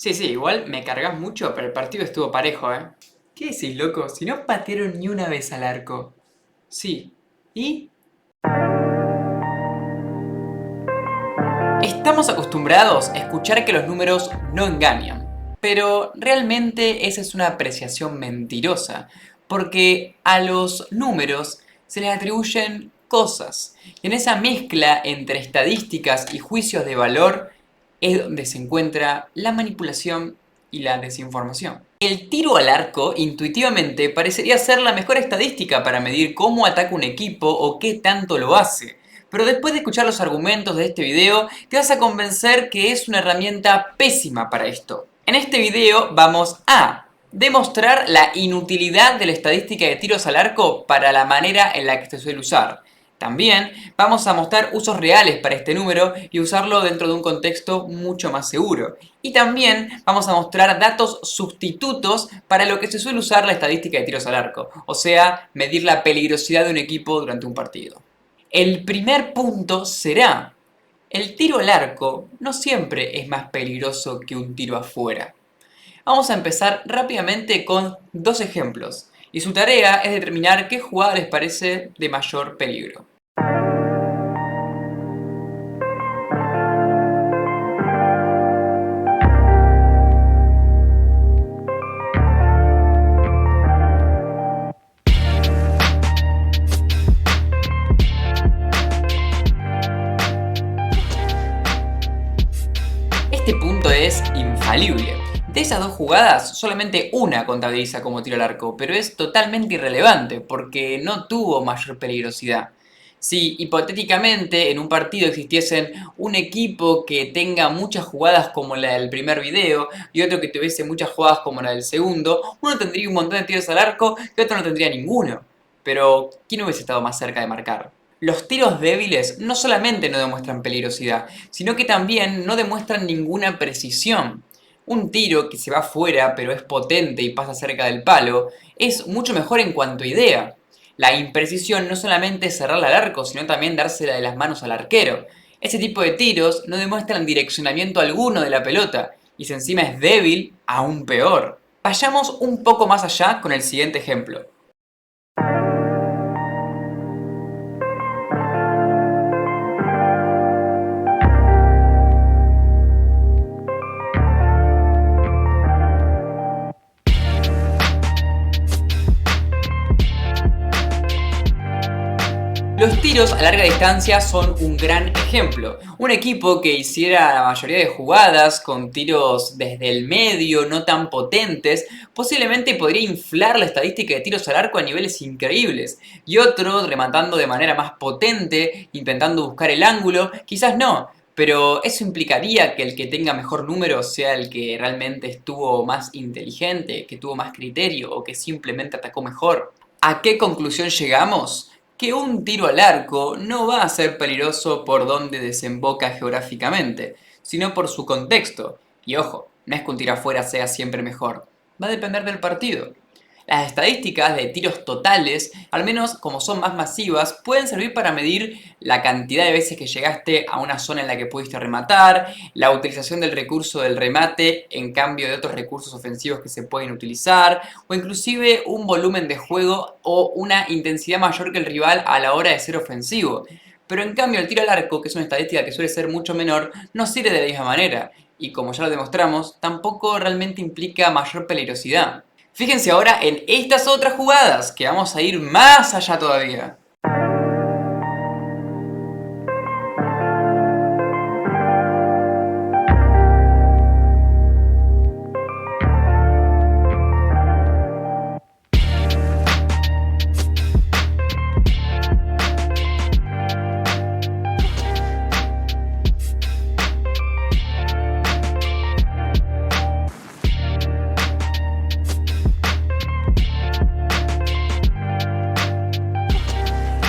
Sí, sí, igual me cargas mucho, pero el partido estuvo parejo, ¿eh? ¿Qué decís, loco? Si no patearon ni una vez al arco. Sí. ¿Y? Estamos acostumbrados a escuchar que los números no engañan, pero realmente esa es una apreciación mentirosa, porque a los números se les atribuyen cosas, y en esa mezcla entre estadísticas y juicios de valor es donde se encuentra la manipulación y la desinformación. El tiro al arco intuitivamente parecería ser la mejor estadística para medir cómo ataca un equipo o qué tanto lo hace. Pero después de escuchar los argumentos de este video, te vas a convencer que es una herramienta pésima para esto. En este video vamos a demostrar la inutilidad de la estadística de tiros al arco para la manera en la que se suele usar. También vamos a mostrar usos reales para este número y usarlo dentro de un contexto mucho más seguro. Y también vamos a mostrar datos sustitutos para lo que se suele usar la estadística de tiros al arco, o sea, medir la peligrosidad de un equipo durante un partido. El primer punto será: el tiro al arco no siempre es más peligroso que un tiro afuera. Vamos a empezar rápidamente con dos ejemplos, y su tarea es determinar qué jugada les parece de mayor peligro. Este punto es infalible. De esas dos jugadas, solamente una contabiliza como tiro al arco, pero es totalmente irrelevante porque no tuvo mayor peligrosidad. Si hipotéticamente en un partido existiesen un equipo que tenga muchas jugadas como la del primer video y otro que tuviese muchas jugadas como la del segundo, uno tendría un montón de tiros al arco y otro no tendría ninguno. Pero, ¿quién hubiese estado más cerca de marcar? Los tiros débiles no solamente no demuestran peligrosidad, sino que también no demuestran ninguna precisión. Un tiro que se va fuera pero es potente y pasa cerca del palo es mucho mejor en cuanto a idea. La imprecisión no solamente es cerrarla al arco, sino también dársela de las manos al arquero. Ese tipo de tiros no demuestran direccionamiento alguno de la pelota, y si encima es débil, aún peor. Vayamos un poco más allá con el siguiente ejemplo. Los tiros a larga distancia son un gran ejemplo. Un equipo que hiciera la mayoría de jugadas con tiros desde el medio, no tan potentes, posiblemente podría inflar la estadística de tiros al arco a niveles increíbles. Y otro, rematando de manera más potente, intentando buscar el ángulo, quizás no. Pero eso implicaría que el que tenga mejor número sea el que realmente estuvo más inteligente, que tuvo más criterio o que simplemente atacó mejor. ¿A qué conclusión llegamos? Que un tiro al arco no va a ser peligroso por donde desemboca geográficamente, sino por su contexto. Y ojo, no es que un tiro afuera sea siempre mejor, va a depender del partido. Las estadísticas de tiros totales, al menos como son más masivas, pueden servir para medir la cantidad de veces que llegaste a una zona en la que pudiste rematar, la utilización del recurso del remate en cambio de otros recursos ofensivos que se pueden utilizar, o inclusive un volumen de juego o una intensidad mayor que el rival a la hora de ser ofensivo. Pero en cambio el tiro al arco, que es una estadística que suele ser mucho menor, no sirve de la misma manera, y como ya lo demostramos, tampoco realmente implica mayor peligrosidad. Fíjense ahora en estas otras jugadas, que vamos a ir más allá todavía.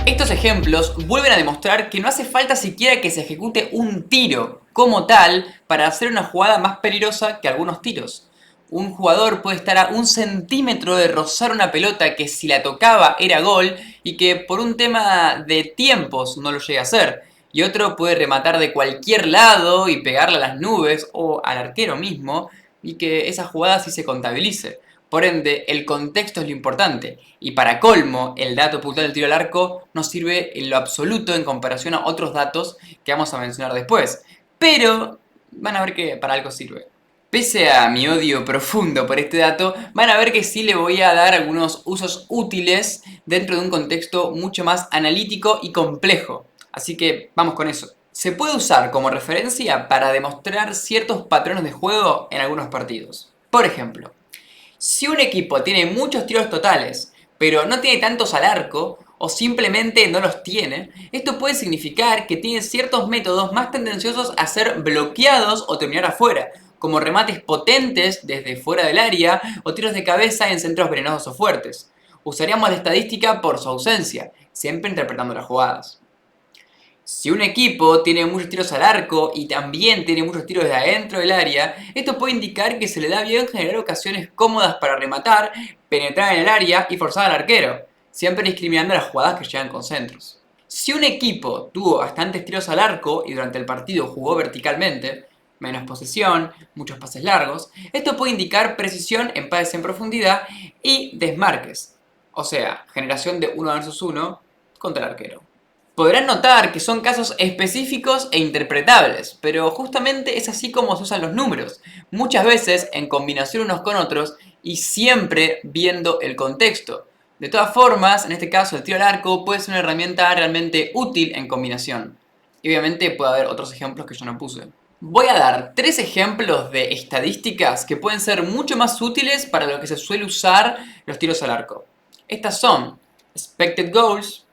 Estos ejemplos vuelven a demostrar que no hace falta siquiera que se ejecute un tiro como tal para hacer una jugada más peligrosa que algunos tiros. Un jugador puede estar a un centímetro de rozar una pelota que si la tocaba era gol y que por un tema de tiempos no lo llega a hacer. Y otro puede rematar de cualquier lado y pegarle a las nubes o al arquero mismo, y que esa jugada sí se contabilice. Por ende, el contexto es lo importante. Y para colmo, el dato puntual del tiro al arco no sirve en lo absoluto en comparación a otros datos que vamos a mencionar después. Pero van a ver que para algo sirve. Pese a mi odio profundo por este dato, van a ver que sí le voy a dar algunos usos útiles dentro de un contexto mucho más analítico y complejo. Así que vamos con eso. Se puede usar como referencia para demostrar ciertos patrones de juego en algunos partidos. Por ejemplo, si un equipo tiene muchos tiros totales, pero no tiene tantos al arco, o simplemente no los tiene, esto puede significar que tiene ciertos métodos más tendenciosos a ser bloqueados o terminar afuera, como remates potentes desde fuera del área o tiros de cabeza en centros venenosos o fuertes. Usaríamos la estadística por su ausencia, siempre interpretando las jugadas. Si un equipo tiene muchos tiros al arco y también tiene muchos tiros de adentro del área, esto puede indicar que se le da bien generar ocasiones cómodas para rematar, penetrar en el área y forzar al arquero, siempre discriminando las jugadas que llegan con centros. Si un equipo tuvo bastantes tiros al arco y durante el partido jugó verticalmente, menos posesión, muchos pases largos, esto puede indicar precisión en pases en profundidad y desmarques, o sea, generación de 1 versus 1 contra el arquero. Podrán notar que son casos específicos e interpretables, pero justamente es así como se usan los números, muchas veces en combinación unos con otros y siempre viendo el contexto. De todas formas, en este caso el tiro al arco puede ser una herramienta realmente útil en combinación. Y obviamente puede haber otros ejemplos que yo no puse. Voy a dar 3 ejemplos de estadísticas que pueden ser mucho más útiles para lo que se suele usar los tiros al arco. Estas son expected goals,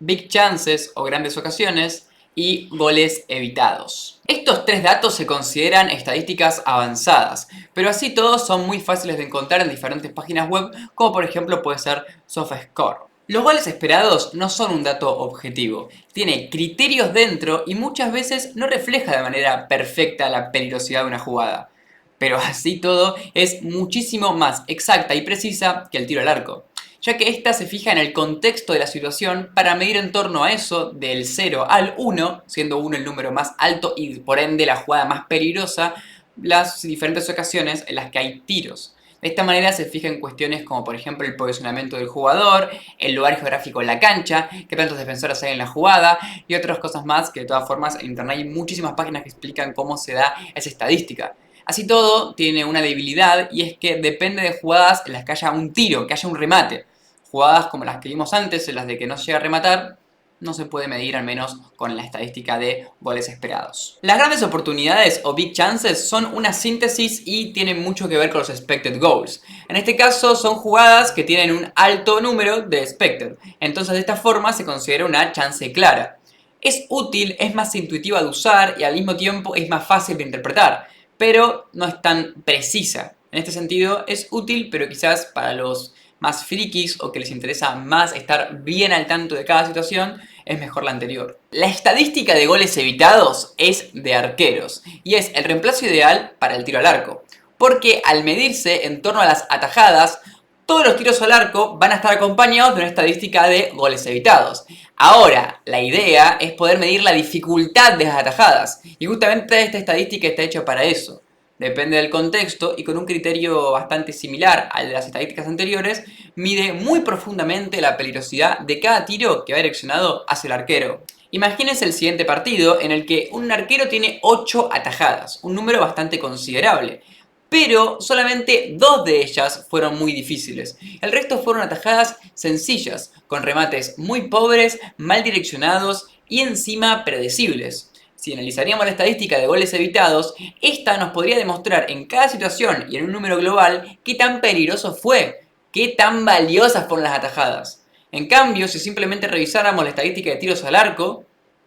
big chances o grandes ocasiones y goles evitados. Estos 3 datos se consideran estadísticas avanzadas, pero así todos son muy fáciles de encontrar en diferentes páginas web, como por ejemplo puede ser SofaScore. Los goles esperados no son un dato objetivo, tiene criterios dentro y muchas veces no refleja de manera perfecta la peligrosidad de una jugada. Pero así todo es muchísimo más exacta y precisa que el tiro al arco, ya que ésta se fija en el contexto de la situación para medir en torno a eso del 0 al 1, siendo 1 el número más alto y por ende la jugada más peligrosa, las diferentes ocasiones en las que hay tiros. De esta manera se fija en cuestiones como por ejemplo el posicionamiento del jugador, el lugar geográfico en la cancha, qué tantos defensores hay en la jugada y otras cosas más que de todas formas en internet hay muchísimas páginas que explican cómo se da esa estadística. Así todo tiene una debilidad y es que depende de jugadas en las que haya un tiro, que haya un remate. Jugadas como las que vimos antes, en las de que no llega a rematar, no se puede medir al menos con la estadística de goles esperados. Las grandes oportunidades o big chances son una síntesis y tienen mucho que ver con los expected goals. En este caso son jugadas que tienen un alto número de expected, entonces de esta forma se considera una chance clara. Es útil, es más intuitiva de usar y al mismo tiempo es más fácil de interpretar, pero no es tan precisa. En este sentido es útil, pero quizás para los más frikis o que les interesa más estar bien al tanto de cada situación, es mejor la anterior. La estadística de goles evitados es de arqueros y es el reemplazo ideal para el tiro al arco, porque al medirse en torno a las atajadas, todos los tiros al arco van a estar acompañados de una estadística de goles evitados. Ahora, la idea es poder medir la dificultad de las atajadas, y justamente esta estadística está hecha para eso. Depende del contexto y con un criterio bastante similar al de las estadísticas anteriores, mide muy profundamente la peligrosidad de cada tiro que va direccionado hacia el arquero. Imagínense el siguiente partido en el que un arquero tiene 8 atajadas, un número bastante considerable. Pero solamente 2 de ellas fueron muy difíciles. El resto fueron atajadas sencillas, con remates muy pobres, mal direccionados y encima predecibles. Si analizaríamos la estadística de goles evitados, esta nos podría demostrar en cada situación y en un número global qué tan peligroso fue, qué tan valiosas fueron las atajadas. En cambio, si simplemente revisáramos la estadística de tiros al arco,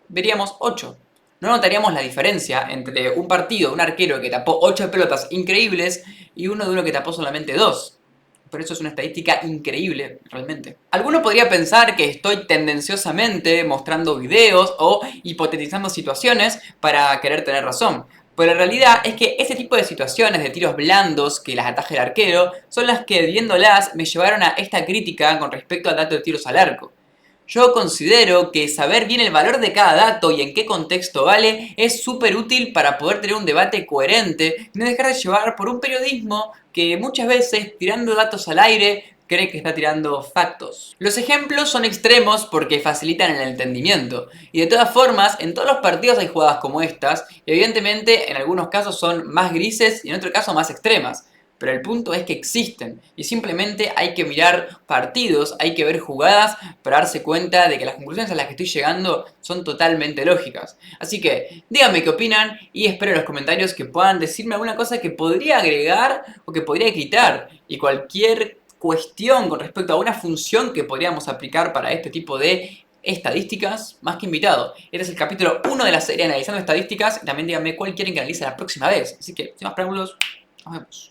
veríamos 8. No notaríamos la diferencia entre un partido de un arquero que tapó 8 pelotas increíbles y uno que tapó solamente 2. Por eso es una estadística increíble, realmente. Alguno podría pensar que estoy tendenciosamente mostrando videos o hipotetizando situaciones para querer tener razón. Pero la realidad es que ese tipo de situaciones de tiros blandos que las ataja el arquero son las que, viéndolas, me llevaron a esta crítica con respecto al dato de tiros al arco. Yo considero que saber bien el valor de cada dato y en qué contexto vale es súper útil para poder tener un debate coherente y no dejar de llevar por un periodismo que muchas veces, tirando datos al aire, cree que está tirando factos. Los ejemplos son extremos porque facilitan el entendimiento, y de todas formas, en todos los partidos hay jugadas como estas, y evidentemente en algunos casos son más grises y en otros casos más extremas. Pero el punto es que existen y simplemente hay que mirar partidos, hay que ver jugadas para darse cuenta de que las conclusiones a las que estoy llegando son totalmente lógicas. Así que díganme qué opinan y espero en los comentarios que puedan decirme alguna cosa que podría agregar o que podría quitar. Y cualquier cuestión con respecto a una función que podríamos aplicar para este tipo de estadísticas, más que invitado. Este es el capítulo 1 de la serie Analizando Estadísticas. También díganme cuál quieren que analice la próxima vez. Así que, sin más preámbulos, nos vemos.